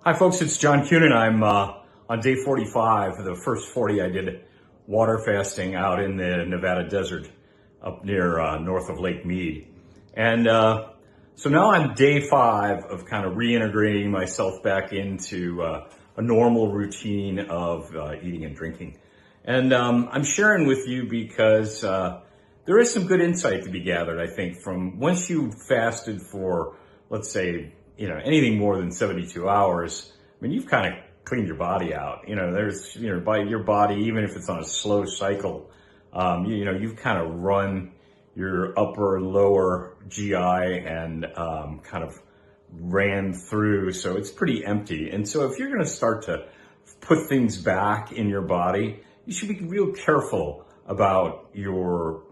Hi folks, it's John Cunin. I'm on day 45. The first 40 I did water fasting out in the Nevada desert up near north of Lake Mead. And so now I'm day 5 of kind of reintegrating myself back into a normal routine of eating and drinking. And I'm sharing with you because there is some good insight to be gathered, I think, from once you fasted for, let's say, anything more than 72 hours. I mean, you've kind of cleaned your body out. There's, by your body, even if it's on a slow cycle, you've kind of run your upper and lower GI and kind of ran through. So it's pretty empty. And so if you're going to start to put things back in your body, you should be real careful about your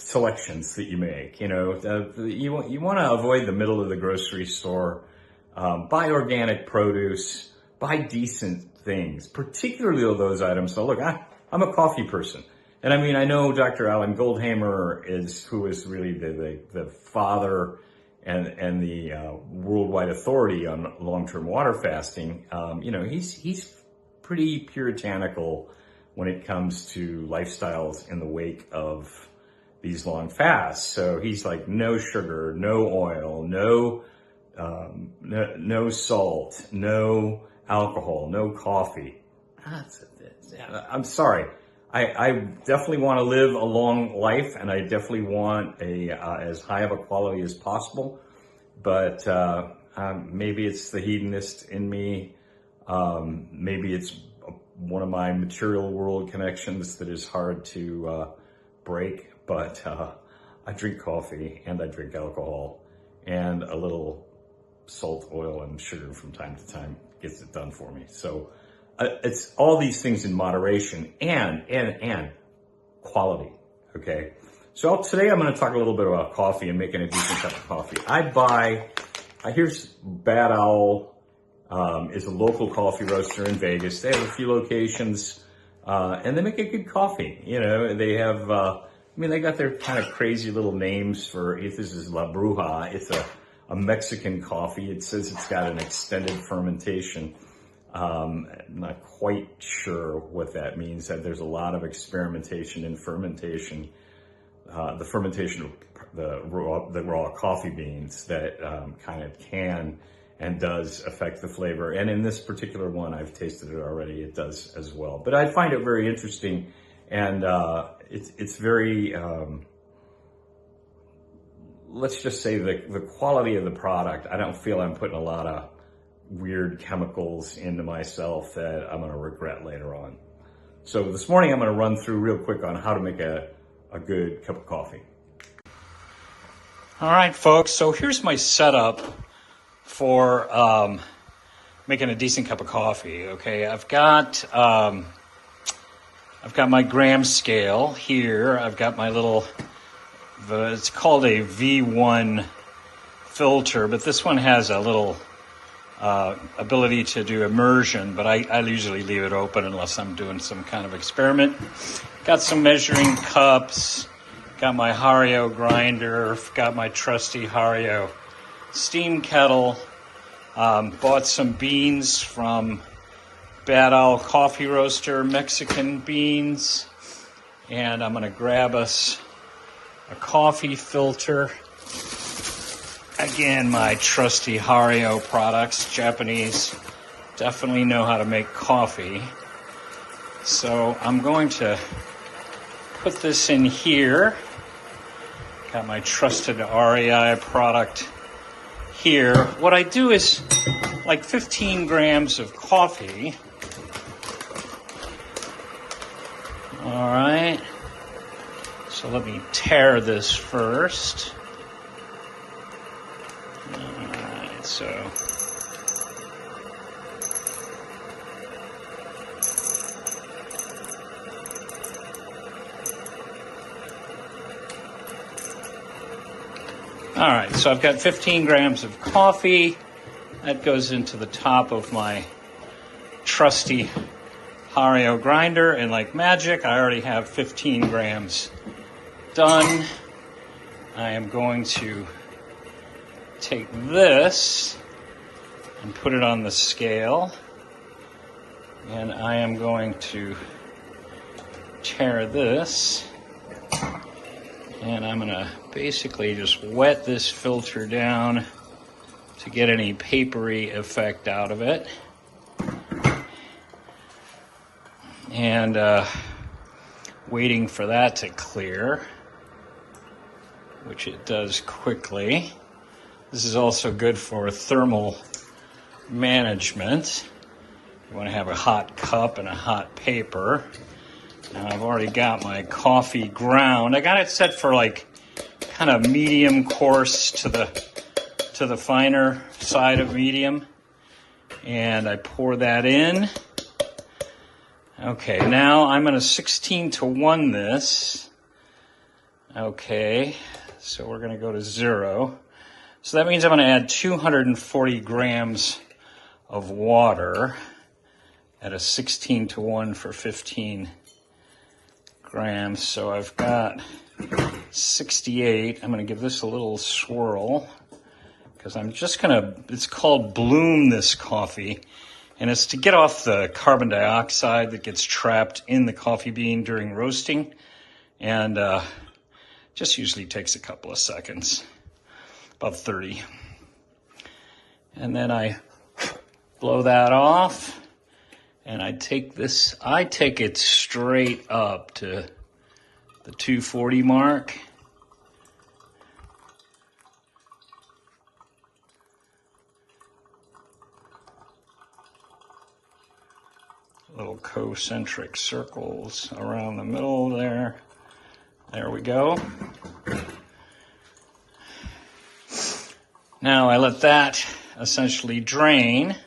selections that you make. You want to avoid the middle of the grocery store. Buy organic produce, buy decent things, particularly those items. So look, I'm a coffee person. And I mean, I know Dr. Alan Goldhamer who is really the father and the worldwide authority on long-term water fasting. He's pretty puritanical when it comes to lifestyles in the wake of these long fasts. So he's like, no sugar, no oil, no salt, no alcohol, no coffee. I'm sorry. I definitely want to live a long life, and I definitely want as high of a quality as possible. But maybe it's the hedonist in me. Maybe it's one of my material world connections that is hard to break. But I drink coffee and I drink alcohol, and a little salt, oil, and sugar from time to time gets it done for me. So it's all these things in moderation and quality. Okay. So today I'm going to talk a little bit about coffee and making a decent cup of coffee. Here's Bad Owl, is a local coffee roaster in Vegas. They have a few locations, and they make a good coffee. They have, they got their kind of crazy little names for, if this is La Bruja, it's a Mexican coffee. It says it's got an extended fermentation. I'm not quite sure what that means. That there's a lot of experimentation in fermentation, the fermentation of the raw coffee beans that kind of can and does affect the flavor. And in this particular one, I've tasted it already. It does as well. But I find it very interesting, and it's very. Let's just say the quality of the product, I don't feel I'm putting a lot of weird chemicals into myself that I'm going to regret later on. So this morning I'm going to run through real quick on how to make a good cup of coffee. All right, folks. So here's my setup for making a decent cup of coffee. Okay, I've got my gram scale here. I've got my little. It's called a V1 filter, but this one has a little ability to do immersion, but I usually leave it open unless I'm doing some kind of experiment. Got some measuring cups, got my Hario grinder, got my trusty Hario steam kettle, bought some beans from Bad Owl Coffee Roaster, Mexican beans, and I'm going to grab us a coffee filter. Again, my trusty Hario products. Japanese definitely know how to make coffee. So I'm going to put this in here. Got my trusted REI product here. What I do is like 15 grams of coffee. All right. So let me tare this first. All right, so. All right, so I've got 15 grams of coffee. That goes into the top of my trusty Hario grinder, and like magic, I already have 15 grams done. I am going to take this and put it on the scale. And I am going to tare this. And I'm going to basically just wet this filter down to get any papery effect out of it. And waiting for that to clear, which it does quickly. This is also good for thermal management. You want to have a hot cup and a hot paper. Now I've already got my coffee ground. I got it set for like kind of medium coarse to the finer side of medium. And I pour that in. Okay, now I'm going to 16-to-1 this. Okay, so we're going to go to 0. So that means I'm going to add 240 grams of water at a 16-to-1 for 15 grams. So I've got 68. I'm going to give this a little swirl because I'm just going to, it's called bloom this coffee. And it's to get off the carbon dioxide that gets trapped in the coffee bean during roasting. And just usually takes a couple of seconds, about 30. And then I blow that off. And I take it straight up to the 240 mark. Little concentric circles around the middle there. There we go. Now I let that essentially drain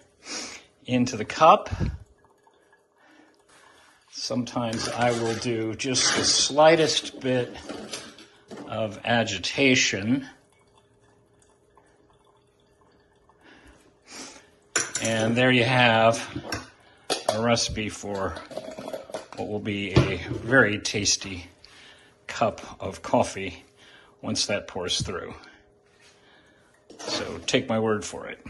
into the cup. Sometimes I will do just the slightest bit of agitation. And there you have a recipe for what will be a very tasty cup of coffee once that pours through. So take my word for it.